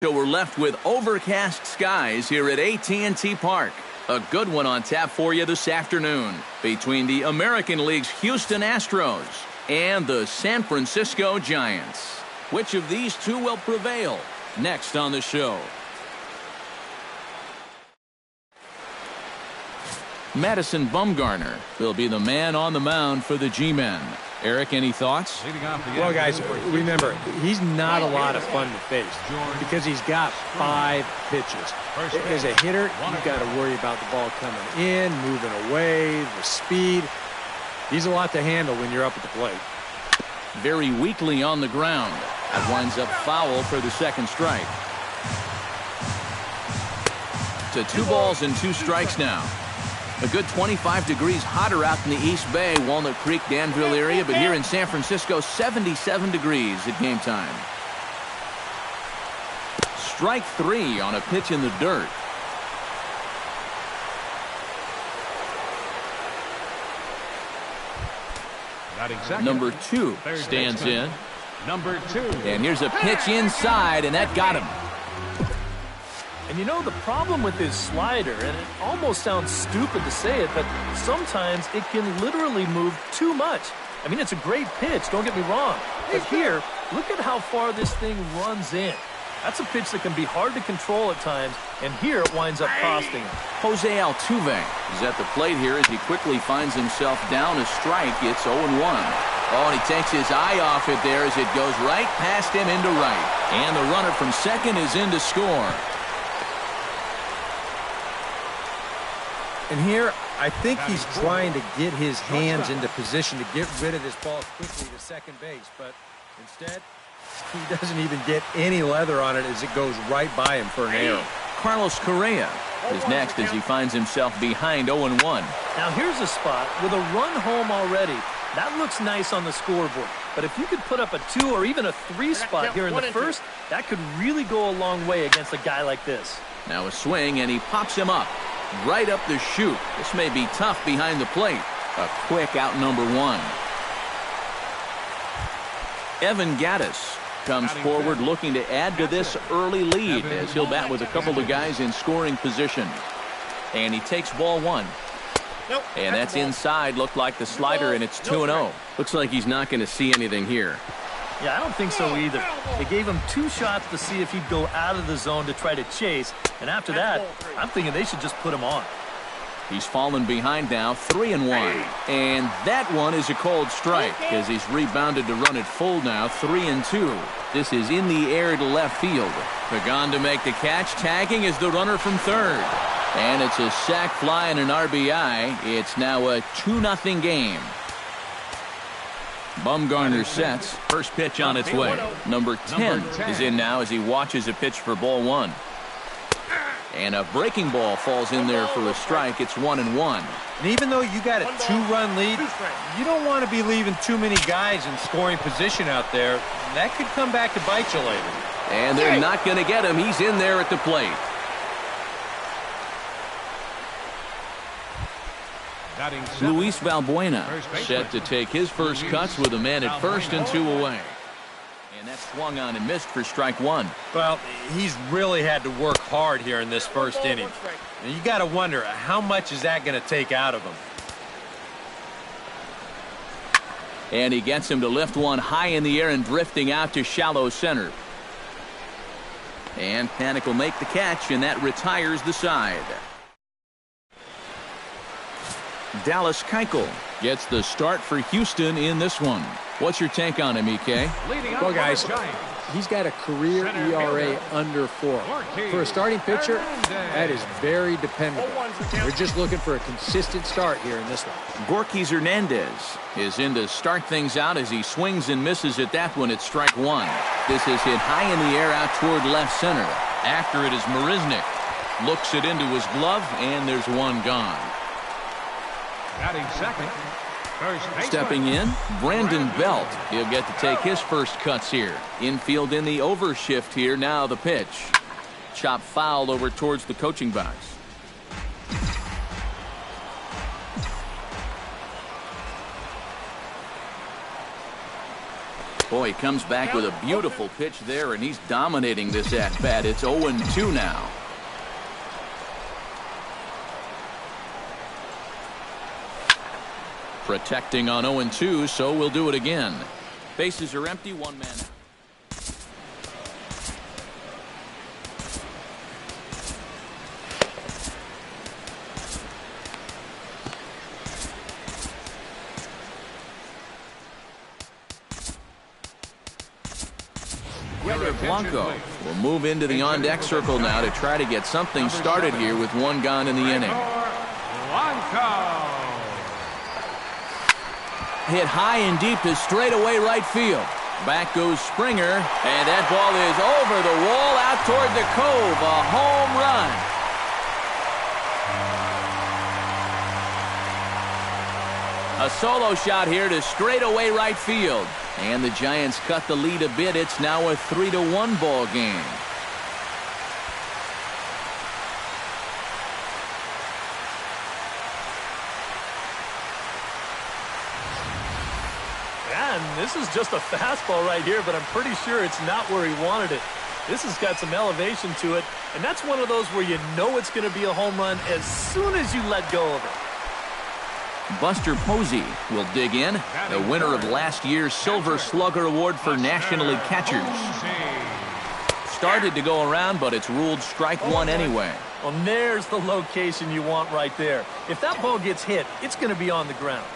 So we're left with overcast skies here at AT&T Park. A good one on tap for you this afternoon between the American League's Houston Astros and the San Francisco Giants. Which of these two will prevail? Next on the show. Madison Bumgarner will be the man on the mound for the G-Men. Eric, any thoughts? Well, guys, remember, he's not a lot of fun to face because he's got 5 pitches. As a hitter, you've got to worry about the ball coming in, moving away, the speed. He's a lot to handle when you're up at the plate. Very weakly on the ground. That winds up foul for the second strike. To 2 balls and 2 strikes now. A good 25 degrees hotter out in the East Bay, Walnut Creek, Danville area, but here in San Francisco, 77 degrees at game time. Strike 3 on a pitch in the dirt. Number 2 stands in. Number 2. And here's a pitch inside, and that got him. And you know the problem with his slider, and it almost sounds stupid to say it, but sometimes it can literally move too much. I mean, it's a great pitch, don't get me wrong. But here, look at how far this thing runs in. That's a pitch that can be hard to control at times, and here it winds up costing him. Jose Altuve is at the plate here as he quickly finds himself down a strike. It's 0-1. Oh, and he takes his eye off it there as it goes right past him into right. And the runner from second is in to score. And here, I think he's trying to get his hands into position to get rid of this ball quickly to second base. But instead, he doesn't even get any leather on it as it goes right by him for an error. Carlos Correa is next as he finds himself behind 0-1. Now here's a spot with a run home already. That looks nice on the scoreboard. But if you could put up a 2 or even a 3 spot here in the first, that could really go a long way against a guy like this. Now a swing, and he pops him up. Right up the chute. This may be tough behind the plate. A quick out number 1. Evan Gattis comes forward looking to add to this early lead as he'll bat with a couple of guys in scoring position. And he takes ball 1. And that's inside. Looked like the slider, and it's 2-0. Looks like he's not going to see anything here. Yeah, I don't think so either. They gave him 2 shots to see if he'd go out of the zone to try to chase. And after that, I'm thinking they should just put him on. He's fallen behind now, 3-1. And that one is a cold strike as he's rebounded to run it full now, 3-2. This is in the air to left field. Pagan to make the catch, tagging is the runner from third. And it's a sac fly and an RBI. It's now a 2-0 game. Bumgarner sets. First pitch on its way. Number 10 is in now as he watches a pitch for ball 1. And a breaking ball falls in there for a strike. It's 1-1. And even though you got a 2-run lead, you don't want to be leaving too many guys in scoring position out there. That could come back to bite you later. And they're not going to get him. He's in there at the plate. Luis Valbuena set to take his first cuts with a man at first and 2 away. And that's swung on and missed for strike 1. Well, he's really had to work hard here in this first inning. And you got to wonder, how much is that going to take out of him? And he gets him to lift one high in the air and drifting out to shallow center. And Panik will make the catch, and that retires the side. Dallas Keuchel gets the start for Houston in this one. What's your take on him, EK? Well, guys, he's got a career ERA under 4. For a starting pitcher, that is very dependable. We're just looking for a consistent start here in this one. Gorkys Hernandez is in to start things out as he swings and misses at that one at strike 1. This is hit high in the air out toward left center. After it is Marisnick. Looks it into his glove, and there's one gone. Batting second. Stepping in, Brandon Belt. He'll get to take his first cuts here. Infield in the overshift here. Now the pitch. Chop foul over towards the coaching box. Boy, he comes back with a beautiful pitch there, and he's dominating this at-bat. It's 0-2 now. Protecting on 0-2, so we'll do it again. Bases are empty, one man out. Gregor Blanco will move into the on-deck circle now to try to get something started here with one gone in the inning. Blanco. Hit high and deep to straightaway right field. Back goes Springer, and that ball is over the wall out toward the cove. A home run. A solo shot here to straightaway right field. And the Giants cut the lead a bit. It's now a 3-1 ball game. And this is just a fastball right here, but I'm pretty sure it's not where he wanted it. This has got some elevation to it, and that's one of those where you know it's going to be a home run as soon as you let go of it. Buster Posey will dig in, the winner of last year's Silver Slugger Award for National League catchers. Started to go around, but it's ruled strike one anyway. Well, there's the location you want right there. If that ball gets hit, it's going to be on the ground.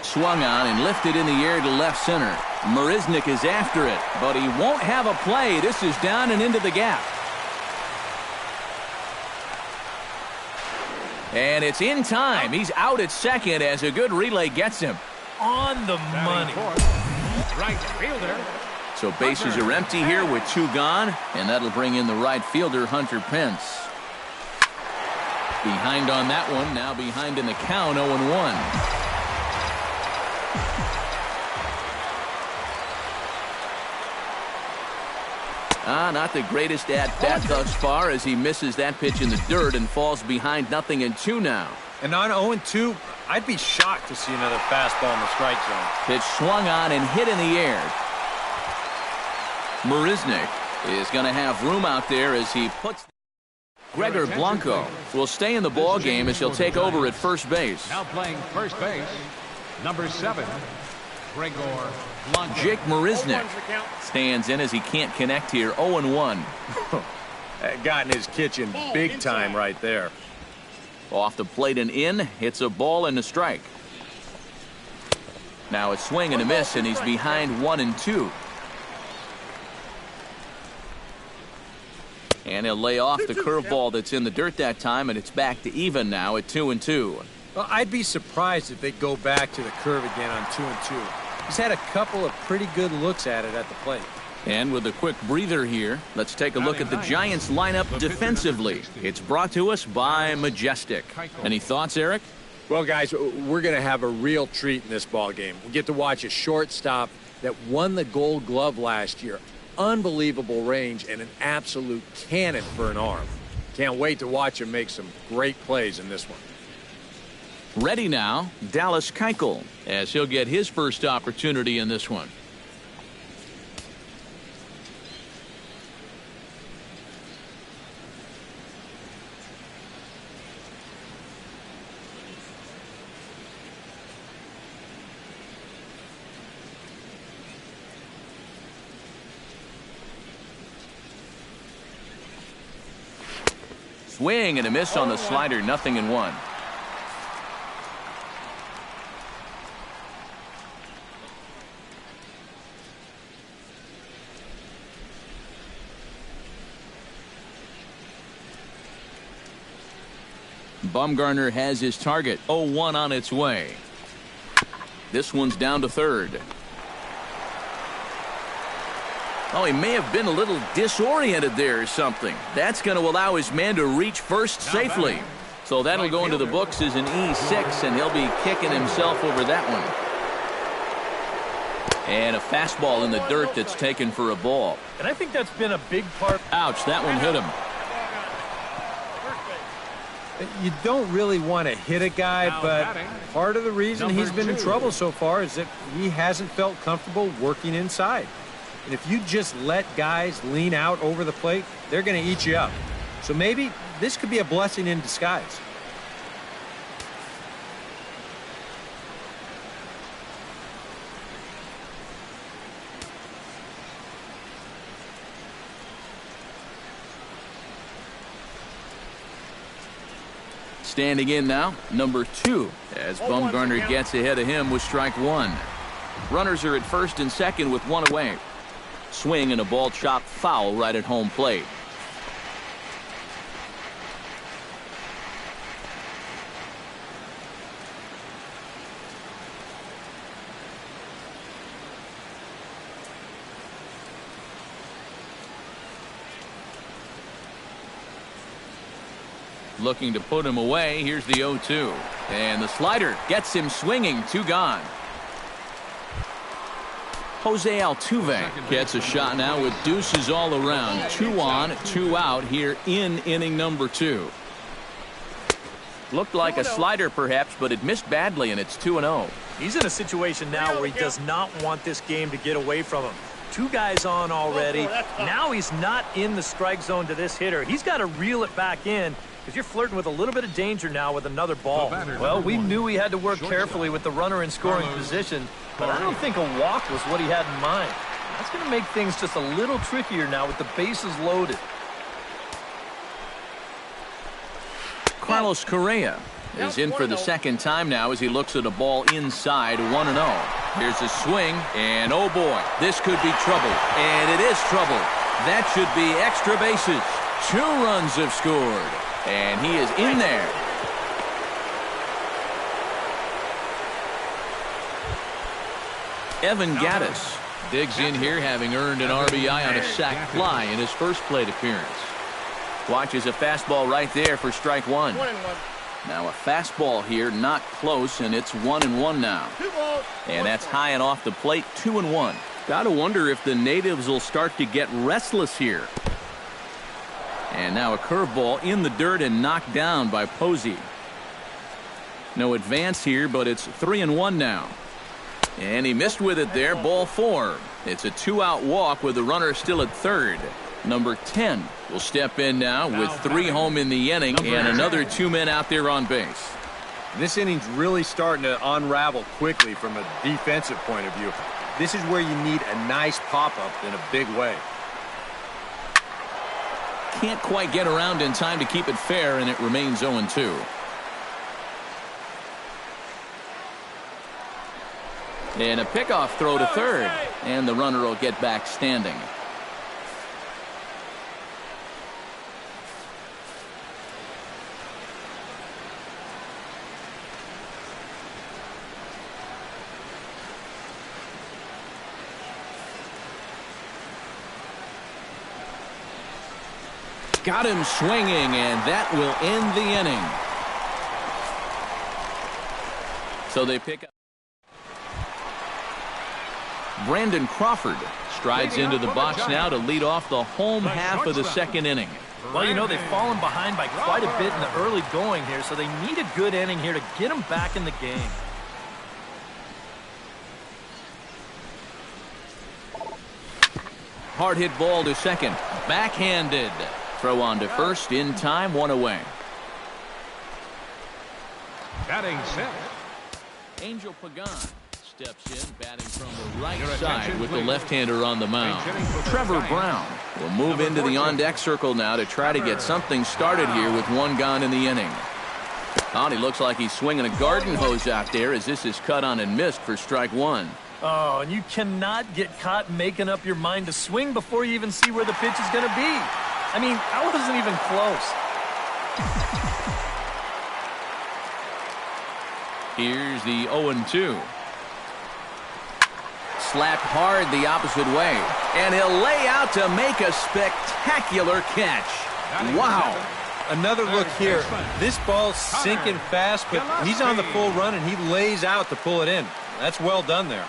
Swung on and lifted in the air to left center. Marisnick is after it, but he won't have a play. This is down and into the gap. And it's in time. He's out at second as a good relay gets him. On the money. Right fielder. So bases are empty here with two gone, and that'll bring in the right fielder, Hunter Pence. Behind on that one, now behind in the count, 0-1. Not the greatest at-bat thus far as he misses that pitch in the dirt and falls behind 0-2 now. And on 0-2, I'd be shocked to see another fastball in the strike zone. Pitch swung on and hit in the air. Marisnick is going to have room out there as he puts... Gregor Blanco will stay in the ball game as he'll take over at first base. Now playing first base, number 7, Gregor Blanco. Jake Marisnick stands in as he can't connect here. 0-1. Got in his kitchen big time right there. Off the plate and in, hits a ball and a strike. Now a swing and a miss, and he's behind 1-2. And he'll lay off the curveball that's in the dirt that time, and it's back to even now at 2-2. Well, I'd be surprised if they go back to the curve again on 2-2. He's had a couple of pretty good looks at it at the plate. And with a quick breather here, let's take a look at the Giants lineup defensively. It's brought to us by Majestic. Any thoughts, Eric? Well, guys, we're going to have a real treat in this ball game. We get to watch a shortstop that won the Gold Glove last year. Unbelievable range and an absolute cannon for an arm. Can't wait to watch him make some great plays in this one. Ready now, Dallas Keuchel, as he'll get his first opportunity in this one. Swing and a miss on the slider, 0-1. Bumgarner has his target. 0-1 on its way. This one's down to third. Oh, he may have been a little disoriented there or something. That's going to allow his man to reach first safely. So that'll go into the books as an E6, and he'll be kicking himself over that one. And a fastball in the dirt that's taken for a ball. And I think that's been a big part. Ouch, that one hit him. You don't really want to hit a guy, but part of the reason he's been in trouble so far is that he hasn't felt comfortable working inside. And if you just let guys lean out over the plate, they're going to eat you up. So maybe this could be a blessing in disguise. Standing in now, number 2, as Bumgarner gets ahead of him with strike 1. Runners are at first and second with 1 away. Swing and a ball chopped foul right at home plate. Looking to put him away. Here's the 0-2. And the slider gets him swinging. 2 gone. Jose Altuve gets a shot now with deuces all around. 2 on, 2 out here in inning number 2. Looked like a slider perhaps, but it missed badly, and it's 2-0. He's in a situation now where he does not want this game to get away from him. 2 guys on already. Now he's not in the strike zone to this hitter. He's got to reel it back in, because you're flirting with a little bit of danger now with another ball. Well, we knew he had to work carefully with the runner in scoring position, but I don't think a walk was what he had in mind. That's going to make things just a little trickier now with the bases loaded. Carlos Correa is in for the second time now as he looks at a ball inside. 1-0. Here's a swing, and oh boy, this could be trouble. And it is trouble. That should be extra bases. 2 runs have scored. And he is in there. Evan Gattis digs in here, having earned an RBI on a sac fly in his first plate appearance. Watches a fastball right there for strike 1. Now a fastball here, not close, and it's 1-1 now. And that's high and off the plate, 2-1. Gotta wonder if the natives will start to get restless here. And now a curveball in the dirt and knocked down by Posey. No advance here, but it's 3-1 now. And he missed with it there, ball 4. It's a 2-out walk with the runner still at third. Number 10 will step in now with 3 home in the inning and another 2 men out there on base. This inning's really starting to unravel quickly from a defensive point of view. This is where you need a nice pop-up in a big way. Can't quite get around in time to keep it fair, and it remains 0-2. And a pickoff throw to third, and the runner will get back standing. Got him swinging, and that will end the inning. So they pick up. Brandon Crawford strides into the box now to lead off the home half of the second inning. Well, you know, they've fallen behind by quite a bit in the early going here, so they need a good inning here to get them back in the game. Hard hit ball to second. Backhanded. Throw on to first in time, 1 away. Batting set. Angel Pagan steps in, batting from the right side with the left-hander on the mound. Trevor Brown will move into the on-deck circle now to try to get something started here with 1 gone in the inning. Oh, he looks like he's swinging a garden hose out there as this is cut on and missed for strike 1. Oh, and you cannot get caught making up your mind to swing before you even see where the pitch is going to be. I mean, that wasn't even close. Here's the 0-2. Slapped hard the opposite way. And he'll lay out to make a spectacular catch. Wow. Another look here. This ball's sinking fast, but he's on the full run, and he lays out to pull it in. That's well done there.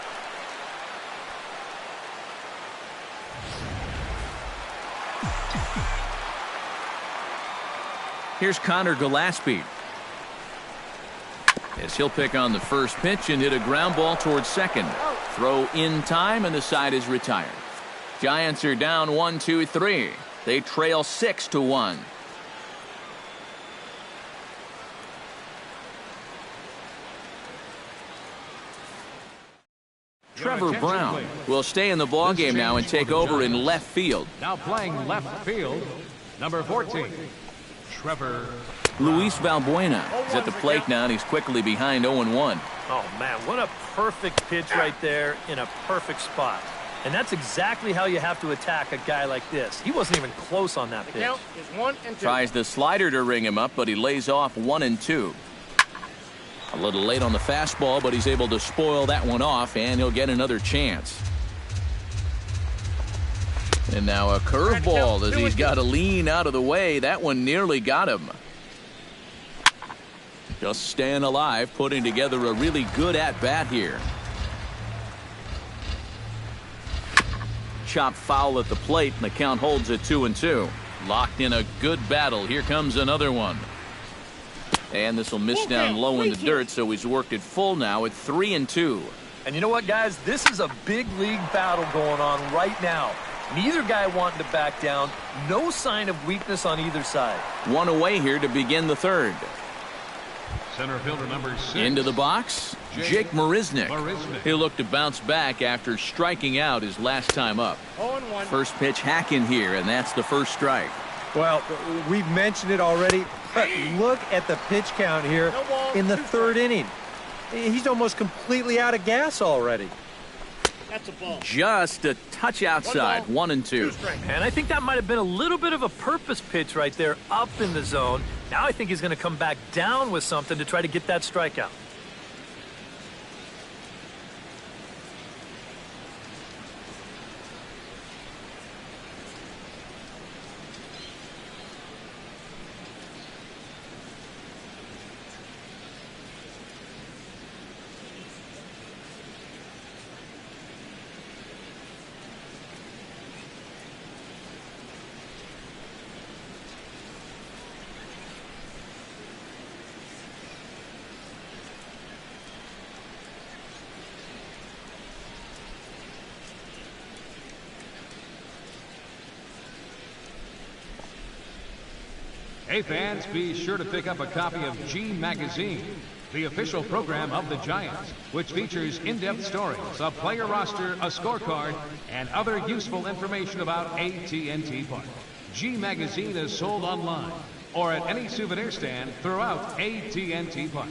Here's Connor Gillespie. As he'll pick on the first pitch and hit a ground ball towards second. Throw in time, and the side is retired. Giants are down 1-2-3. They trail 6-1. Trevor Brown will stay in the ballgame now and take over in left field. Now playing left field, number 14, Trevor. Luis Valbuena is at the plate now, and he's quickly behind 0-1. Oh, man, what a perfect pitch right there in a perfect spot. And that's exactly how you have to attack a guy like this. He wasn't even close on that pitch. Tries the slider to ring him up, but he lays off 1-2. A little late on the fastball, but he's able to spoil that one off, and he'll get another chance. And now a curveball as he's got to lean out of the way. That one nearly got him. Just staying alive, putting together a really good at-bat here. Chop foul at the plate, and the count holds at 2-2. Locked in a good battle. Here comes another one. And this will miss down low in the dirt, so he's worked it full now at 3-2. And you know what, guys? This is a big league battle going on right now. Neither guy wanting to back down. No sign of weakness on either side. One away here to begin the third. Center fielder number 6. Into the box, Jake Marisnick. He'll look to bounce back after striking out his last time up. First pitch hacking here, and that's the first strike. Well, we've mentioned it already, but look at the pitch count here in the third inning. He's almost completely out of gas already. That's a ball. Just a touch outside, 1-2. And I think that might have been a little bit of a purpose pitch right there up in the zone. Now I think he's going to come back down with something to try to get that strikeout. Hey fans, be sure to pick up a copy of G Magazine, the official program of the Giants, which features in-depth stories, a player roster, a scorecard, and other useful information about AT&T Park. G Magazine is sold online or at any souvenir stand throughout AT&T Park.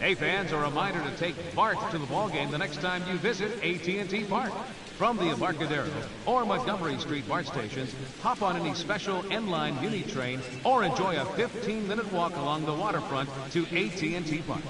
Hey fans, a reminder to take Bart to the ballgame the next time you visit AT&T Park. From the Embarcadero or Montgomery Street BART stations, hop on any special N-Line Muni train or enjoy a 15-minute walk along the waterfront to AT&T Park.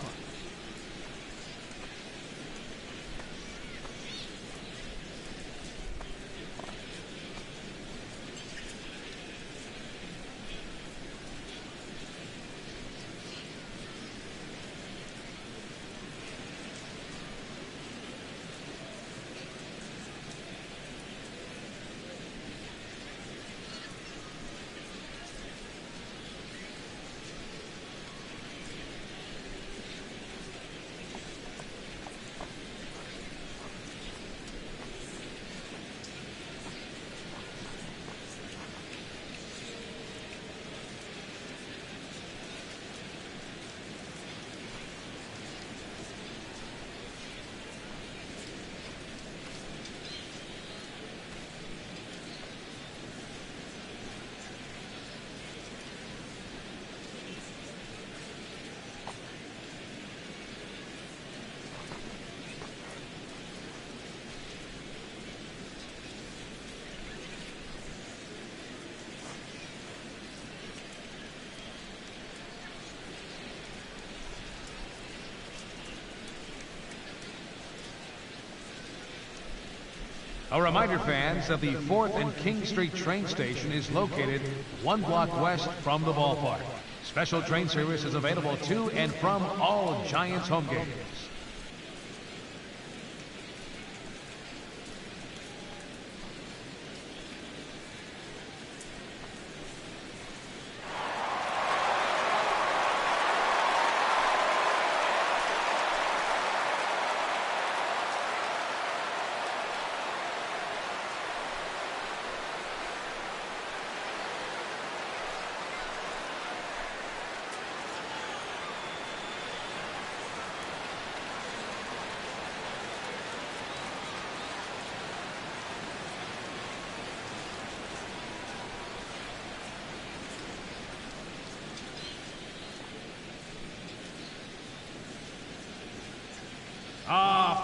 A reminder, fans, that the 4th and King Street train station is located 1 block west from the ballpark. Special train service is available to and from all Giants home games.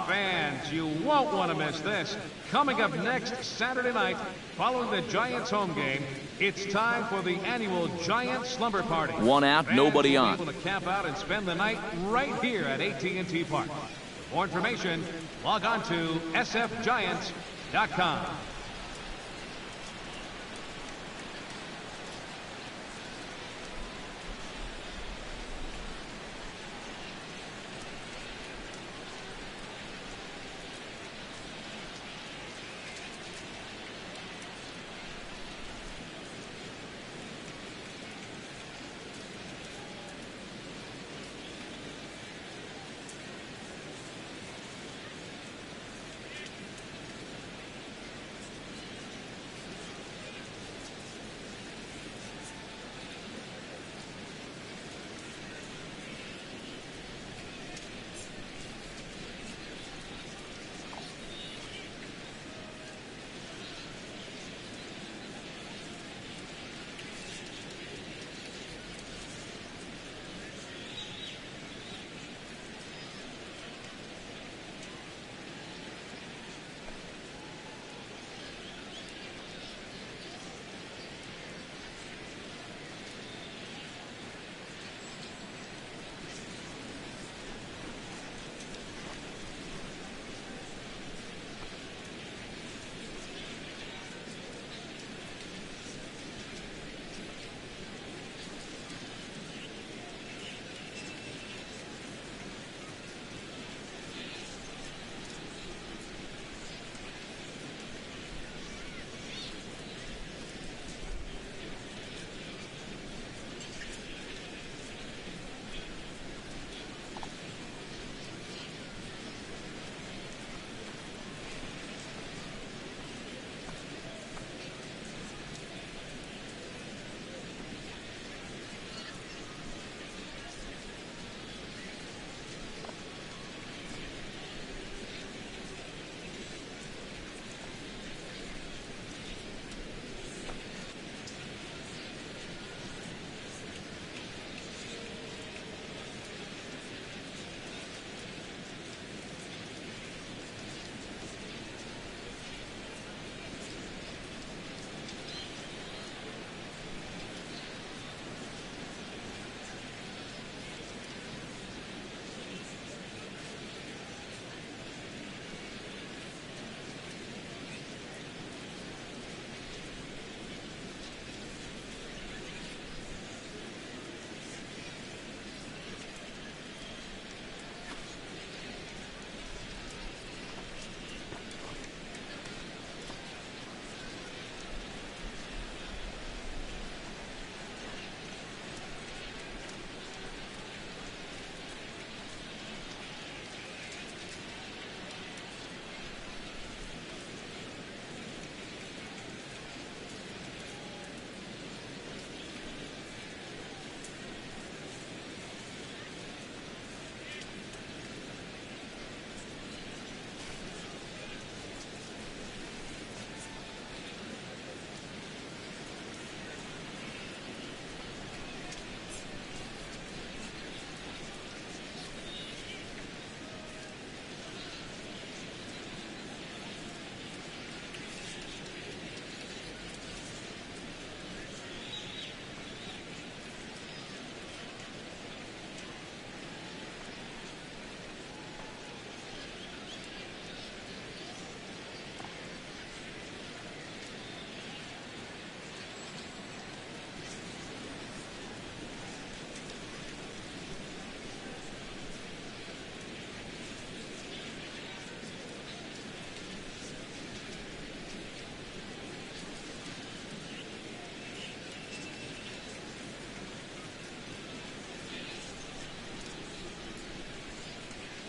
Fans, you won't want to miss this. Coming up next Saturday night, following the Giants home game, it's time for the annual Giants Slumber Party. 1 out, fans nobody will on. be able to camp out and spend the night right here at AT&T Park. For more information, log on to sfgiants.com.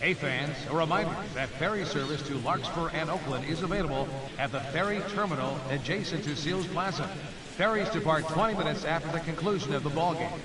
Hey fans, a reminder that ferry service to Larkspur and Oakland is available at the ferry terminal adjacent to Seals Plaza. Ferries depart 20 minutes after the conclusion of the ball game.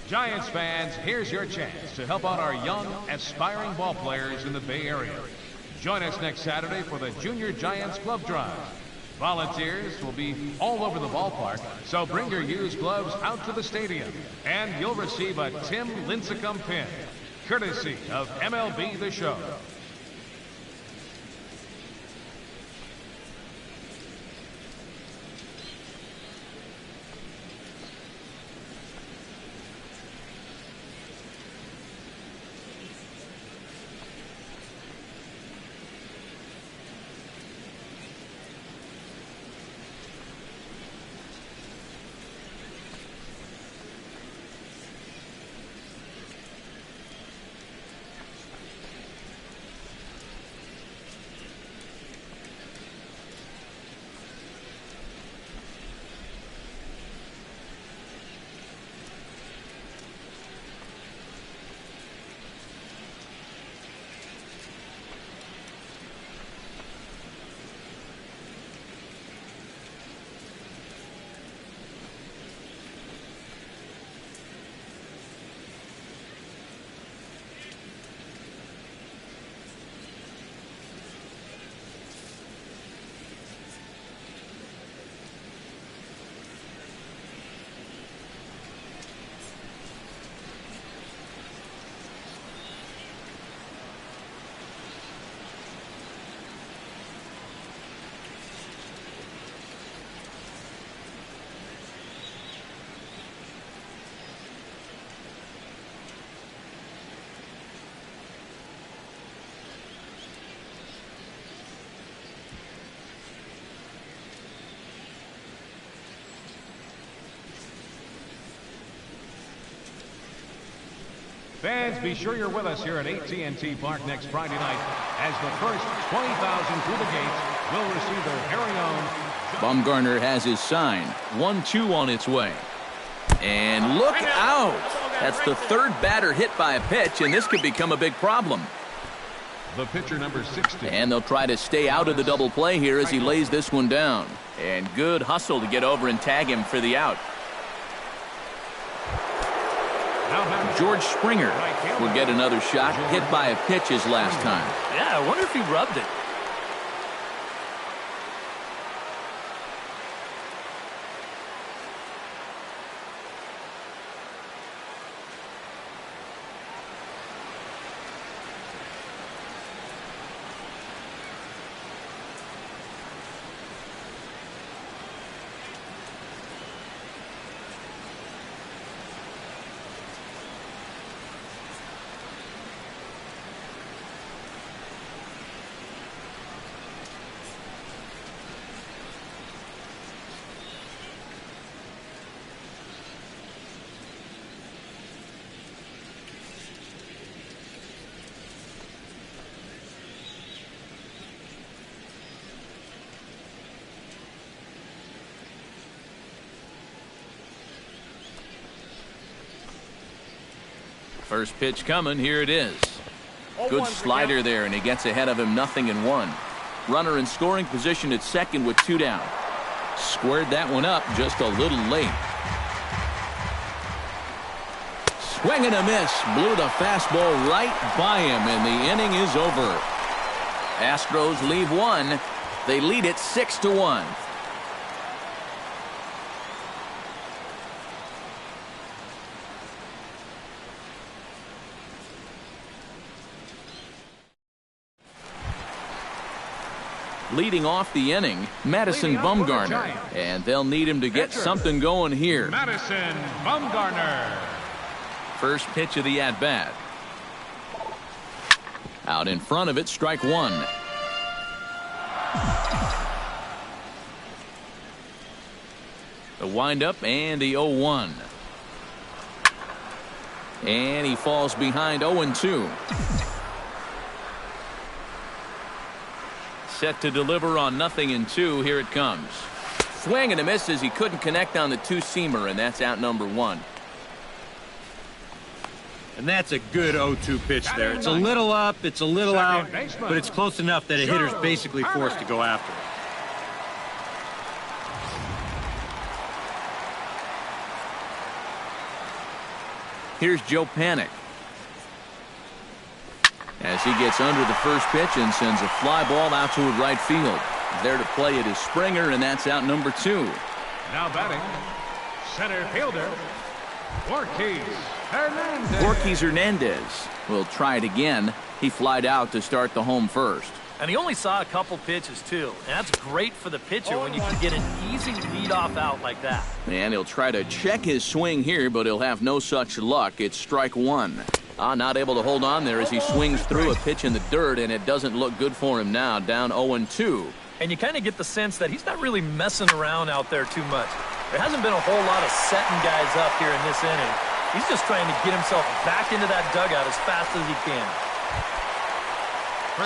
Giants fans, here's your chance to help out our young, aspiring ball players in the Bay Area. Join us next Saturday for the Junior Giants Glove Drive. Volunteers will be all over the ballpark, so bring your used gloves out to the stadium, and you'll receive a Tim Lincecum pin, courtesy of MLB The Show. Fans, be sure you're with us here at AT&T Park next Friday night as the first 20,000 through the gates will receive their very own. Bumgarner has his sign. 1-2 on its way. And look out! That's the third batter hit by a pitch, and this could become a big problem. The pitcher, number 60. And they'll try to stay out of the double play here as he lays this one down. And good hustle to get over and tag him for the out. George Springer will get another shot, hit by a pitch his last time. Yeah, I wonder if he rubbed it. First pitch coming. Here it is. Good slider there, and he gets ahead of him 0-1. Runner in scoring position at second with 2 down. Squared that one up just a little late. Swing and a miss. Blew the fastball right by him, and the inning is over. Astros leave one. They lead it 6-1. Leading off the inning, Madison Bumgarner, and they'll need him to get something going here. Madison Bumgarner. First pitch of the at-bat. Out in front of it, strike one. The windup and the 0-1. And he falls behind 0-2. Set to deliver on 0-2. Here it comes. Swing and a miss as he couldn't connect on the two-seamer, and that's out number 1. And that's a good 0-2 pitch there. It's a little up, it's a little out, but it's close enough that a hitter's basically forced to go after it. Here's Joe Panik as he gets under the first pitch and sends a fly ball out to right field. There to play it is Springer, and that's out number 2. Now batting, center fielder, Ortiz Hernandez. Ortiz Hernandez will try it again. He flied out to start the home first. And he only saw a couple pitches, too. And that's great for the pitcher when you can get an easy leadoff out like that. And he'll try to check his swing here, but he'll have no such luck. It's strike 1. Not able to hold on there as he swings through a pitch in the dirt, and it doesn't look good for him now, down 0-2. And you kind of get the sense that he's not really messing around out there too much. There hasn't been a whole lot of setting guys up here in this inning. He's just trying to get himself back into that dugout as fast as he can.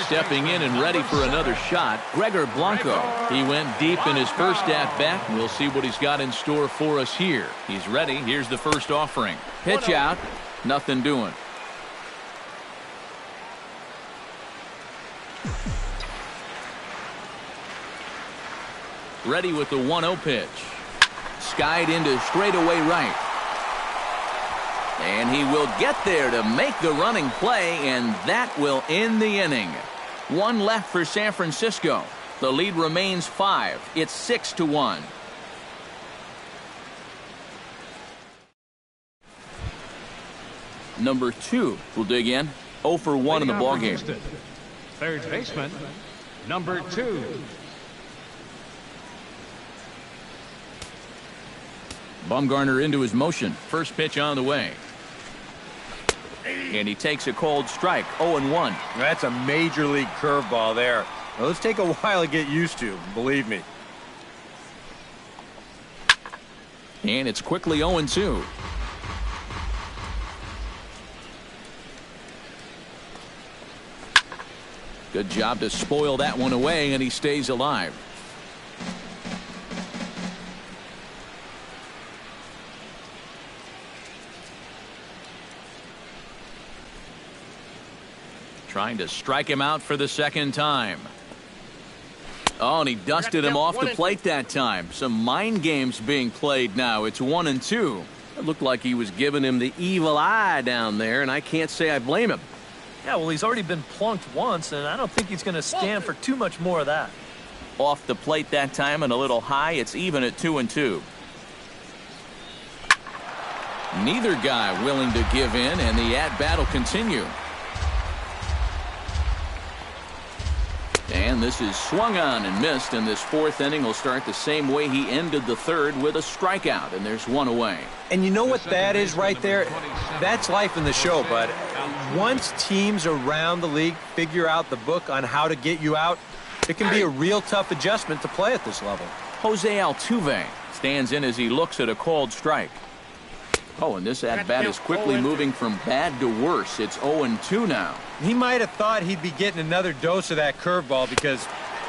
Stepping in and ready for another shot, Gregor Blanco. He went deep in his first at-bat. We'll see what he's got in store for us here. He's ready. Here's the first offering. Pitch out. Nothing doing. Ready with the 1-0 pitch. Skied into straightaway right. And he will get there to make the running play, and that will end the inning. 1 left for San Francisco. The lead remains 5. It's 6-1. Number 2 will dig in. 0 for 1 in the ballgame. Third baseman, number 2. Bumgarner into his motion. First pitch on the way. And he takes a cold strike. 0-1. That's a major league curveball there. Now, let's take a while to get used to, believe me. And it's quickly 0-2. Good job to spoil that one away, and he stays alive. Trying to strike him out for the second time. Oh, and he dusted him off the plate that time. Some mind games being played now. It's 1-2. It looked like he was giving him the evil eye down there, and I can't say I blame him. Yeah, well, he's already been plunked once, and I don't think he's going to stand for too much more of that. Off the plate that time and a little high. It's even at 2-2. Neither guy willing to give in, and the at-bat will continue. And this is swung on and missed, and this fourth inning will start the same way he ended the third, with a strikeout, and there's one away. And you know what that is right there? That's life in the show, bud. Once teams around the league figure out the book on how to get you out, it can be a real tough adjustment to play at this level. Jose Altuve stands in as he looks at a called strike. Oh, and this at-bat is quickly moving from bad to worse. It's 0-2 now. He might have thought he'd be getting another dose of that curveball because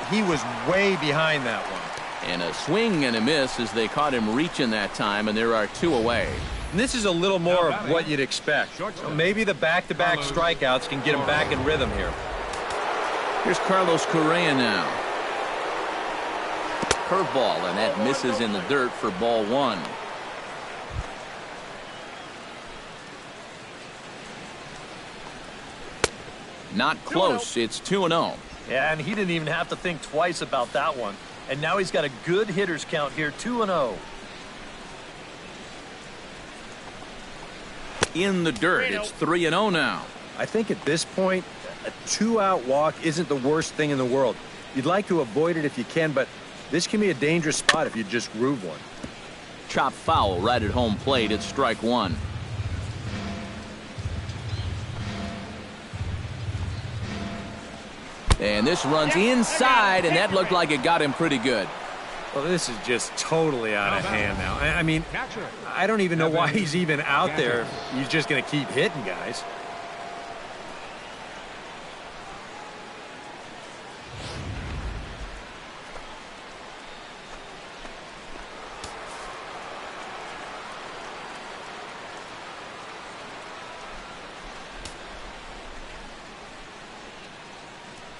he was way behind that one. And a swing and a miss as they caught him reaching that time, and there are two away. And this is a little more of what you'd expect. Maybe the back-to-back strikeouts can get him back in rhythm here. Here's Carlos Correa now. Curveball, and that misses in the dirt for ball one. Not close. It's 2-0. Yeah, and he didn't even have to think twice about that one. And now he's got a good hitters count here, 2-0. In the dirt. It's 3-0 now. I think at this point, a two-out walk isn't the worst thing in the world. You'd like to avoid it if you can, but this can be a dangerous spot if you just groove one. Chop foul right at home plate. It's strike one. And this runs inside, and that looked like it got him pretty good. Well, this is just totally out of hand now. I mean, I don't even know why he's even out there. He's just going to keep hitting guys.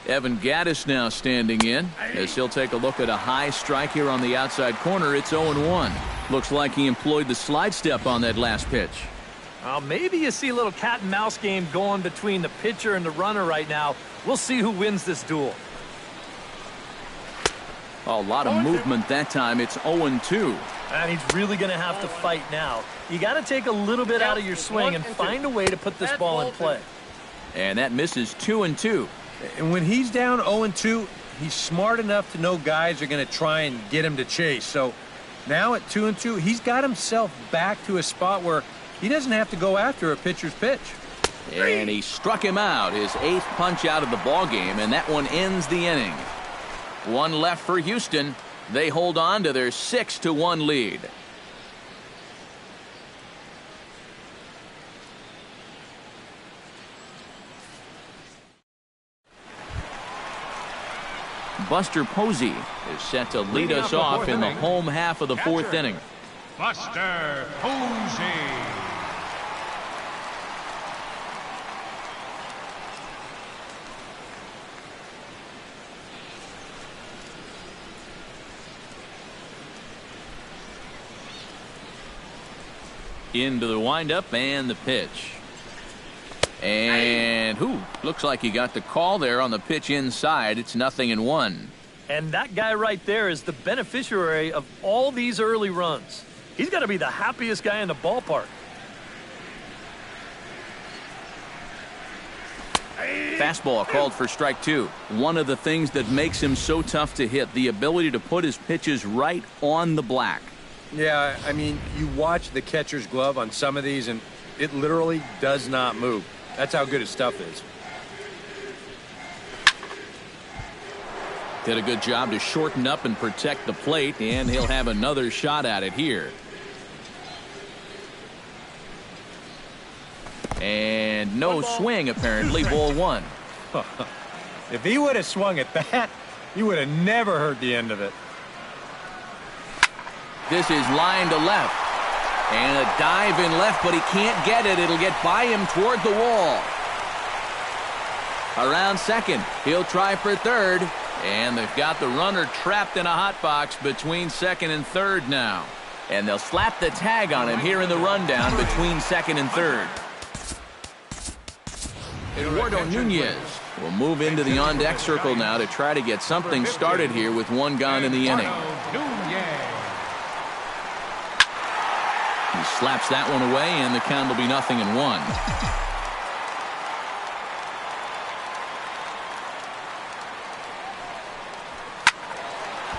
Evan Gattis now standing in as he'll take a look at a high strike here on the outside corner. It's 0-1. Looks like he employed the slide step on that last pitch. Maybe you see a little cat and mouse game going between the pitcher and the runner right now. We'll see who wins this duel. A lot of movement that time. It's 0-2. And he's really going to have to fight now. You got to take a little bit out of your swing and find a way to put this ball in play. And that misses 2-2. And when he's down 0-2, he's smart enough to know guys are going to try and get him to chase. So now at 2-2, he's got himself back to a spot where he doesn't have to go after a pitcher's pitch. And he struck him out, his 8th punch out of the ball game, and that one ends the inning. One left for Houston. They hold on to their 6-1 lead. Buster Posey is set to lead us off in the home half of the fourth inning. Buster Posey. Into the windup and the pitch. And looks like he got the call there on the pitch inside. It's 0-1. And that guy right there is the beneficiary of all these early runs. He's got to be the happiest guy in the ballpark. Fastball called for strike two. One of the things that makes him so tough to hit, the ability to put his pitches right on the black. Yeah, I mean, you watch the catcher's glove on some of these, and it literally does not move. That's how good his stuff is. Did a good job to shorten up and protect the plate, and he'll have another shot at it here. And no swing, apparently. Ball one. If he would have swung at that, you would have never heard the end of it. This is line to left. And a dive in left, but he can't get it. It'll get by him toward the wall. Around second. He'll try for third. And they've got the runner trapped in a hot box between second and third now. And they'll slap the tag on him here in the rundown between second and third. Eduardo Nunez will move into the on-deck circle now to try to get something started here with one gone in the inning. He slaps that one away, and the count will be 0-1.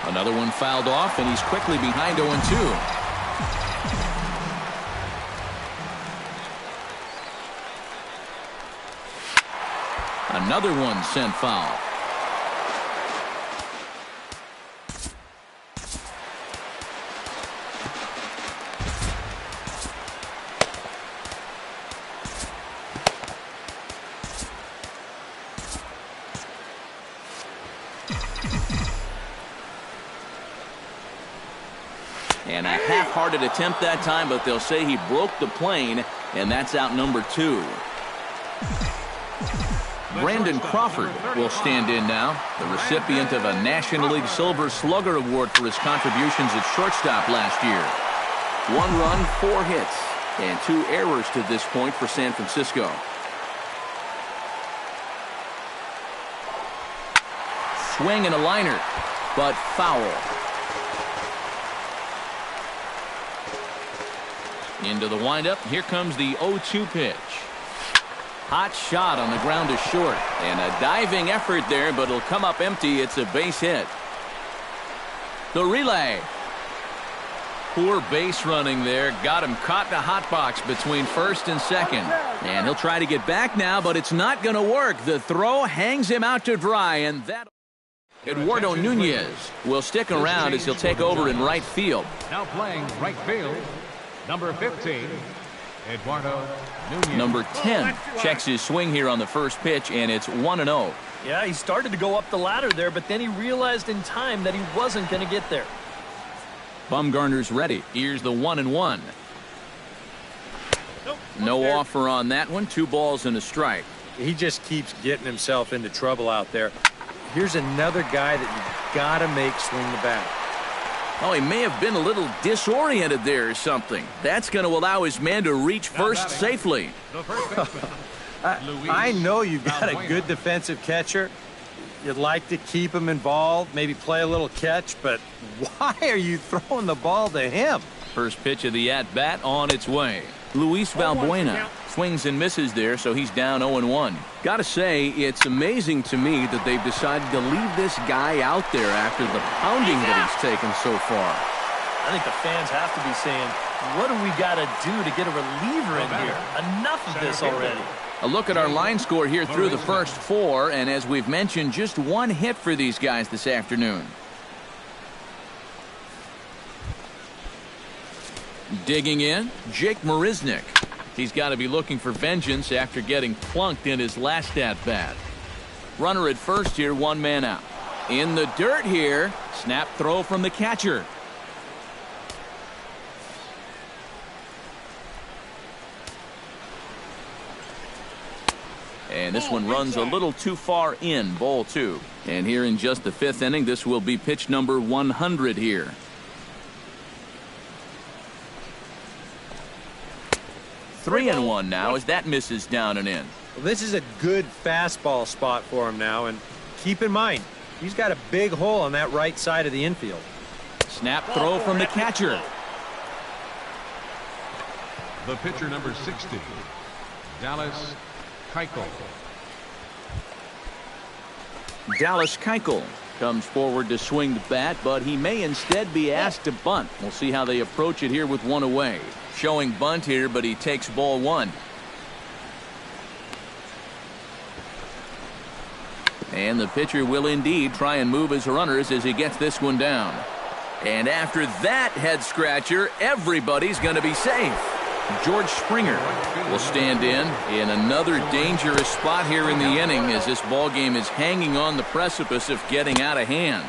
Another one fouled off, and he's quickly behind 0-2. Another one sent foul. And a half-hearted attempt that time, but they'll say he broke the plane, and that's out number 2. Brandon Crawford will stand in now, the recipient of a National League Silver Slugger Award for his contributions at shortstop last year. 1 run, 4 hits, and 2 errors to this point for San Francisco. Swing and a liner, but foul. Into the windup. Here comes the 0-2 pitch. Hot shot on the ground to short. And a diving effort there, but it'll come up empty. It's a base hit. The relay. Poor base running there. Got him caught in a hot box between first and second. And he'll try to get back now, but it's not going to work. The throw hangs him out to dry, and that... Eduardo Nunez will stick around as he'll take over in right field. Now playing right field, number 15, Eduardo Nunez. Number 10 checks his swing here on the first pitch, and it's 1-0. Yeah, he started to go up the ladder there, but then he realized in time that he wasn't going to get there. Bumgarner's ready. Here's the 1-1. No offer on that one. 2 balls and a strike. He just keeps getting himself into trouble out there. Here's another guy that you got to make swing the bat. Oh, he may have been a little disoriented there or something. That's going to allow his man to reach first safely. I know you've got a good defensive catcher. You'd like to keep him involved, maybe play a little catch, but why are you throwing the ball to him? First pitch of the at-bat on its way. Luis Valbuena swings and misses there, so he's down 0-1. Gotta say, it's amazing to me that they've decided to leave this guy out there after the pounding that he's taken so far. I think the fans have to be saying, what do we got to do to get a reliever in here? Enough of this already. A look at our line score here through the first 4, and as we've mentioned, just 1 hit for these guys this afternoon. Digging in, Jake Marisnick. He's got to be looking for vengeance after getting plunked in his last at-bat. Runner at first here, 1 man out. In the dirt here, snap throw from the catcher. And this one runs a little too far in, ball 2. And here in just the 5th inning, this will be pitch number 100 here. Three and 1 now as that misses down and in. Well, this is a good fastball spot for him now, and keep in mind, he's got a big hole on that right side of the infield. Snap throw from the catcher. The pitcher number 60, Dallas Keuchel. Dallas Keuchel comes forward to swing the bat, but he may instead be asked to bunt. We'll see how they approach it here with 1 away. Showing bunt here, but he takes ball 1. And the pitcher will indeed try and move his runners as he gets this one down. And after that head scratcher, everybody's going to be safe. George Springer will stand in another dangerous spot here in the inning as this ball game is hanging on the precipice of getting out of hand.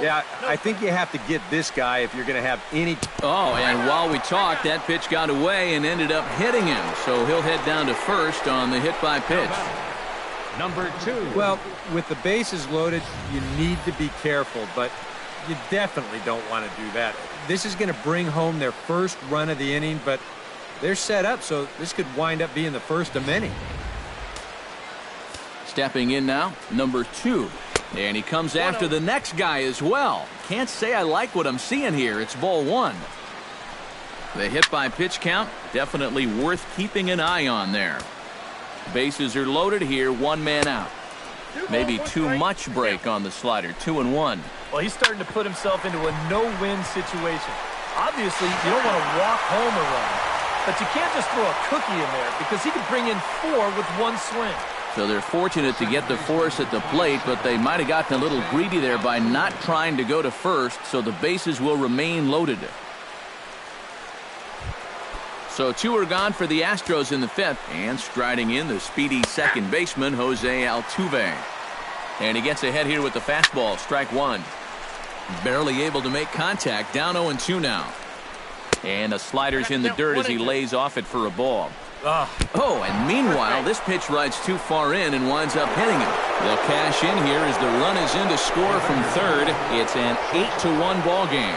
Yeah, I think you have to get this guy if you're going to have any. Oh, and while we talked, that pitch got away and ended up hitting him. So he'll head down to first on the hit by pitch. Number 2. Well, with the bases loaded, you need to be careful, but you definitely don't want to do that. This is going to bring home their first run of the inning, but they're set up, so this could wind up being the first of many. Stepping in now, number 2. And he comes after the next guy as well. Can't say I like what I'm seeing here. It's ball 1. The hit by pitch count, definitely worth keeping an eye on there. Bases are loaded here, 1 man out. Maybe too much break on the slider, 2-1. Well, he's starting to put himself into a no-win situation. Obviously, you don't want to walk home a run, but you can't just throw a cookie in there because he could bring in 4 with 1 swing. So they're fortunate to get the force at the plate, but they might have gotten a little greedy there by not trying to go to first, so the bases will remain loaded. So 2 are gone for the Astros in the 5th, and striding in the speedy second baseman, Jose Altuve. And he gets ahead here with the fastball, strike 1. Barely able to make contact, down 0-2 now. And the slider's in the dirt as he lays off it for a ball. Oh, and meanwhile, this pitch rides too far in and winds up hitting him. They'll cash in here as the run is in to score from third. It's an 8-1 ball game.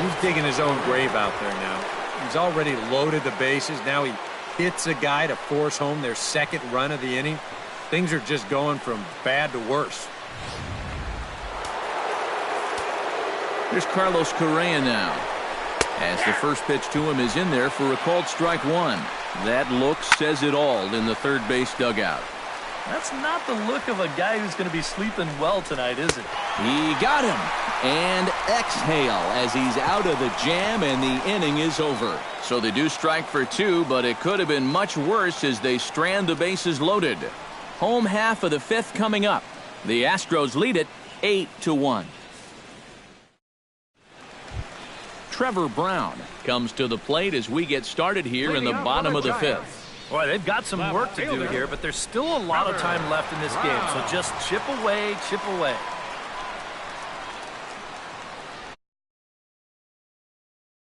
He's digging his own grave out there now. He's already loaded the bases. Now he hits a guy to force home their second run of the inning. Things are just going from bad to worse. Here's Carlos Correa now, as the first pitch to him is in there for a called strike 1. That look says it all in the third base dugout. That's not the look of a guy who's going to be sleeping well tonight, is it? He got him. And exhale as he's out of the jam and the inning is over. So they do strike for 2, but it could have been much worse as they strand the bases loaded. Home half of the 5th coming up. The Astros lead it 8-1. Trevor Brown comes to the plate as we get started here in the bottom of the 5th. Boy, they've got some work to do here, but there's still a lot of time left in this game, so just chip away, chip away.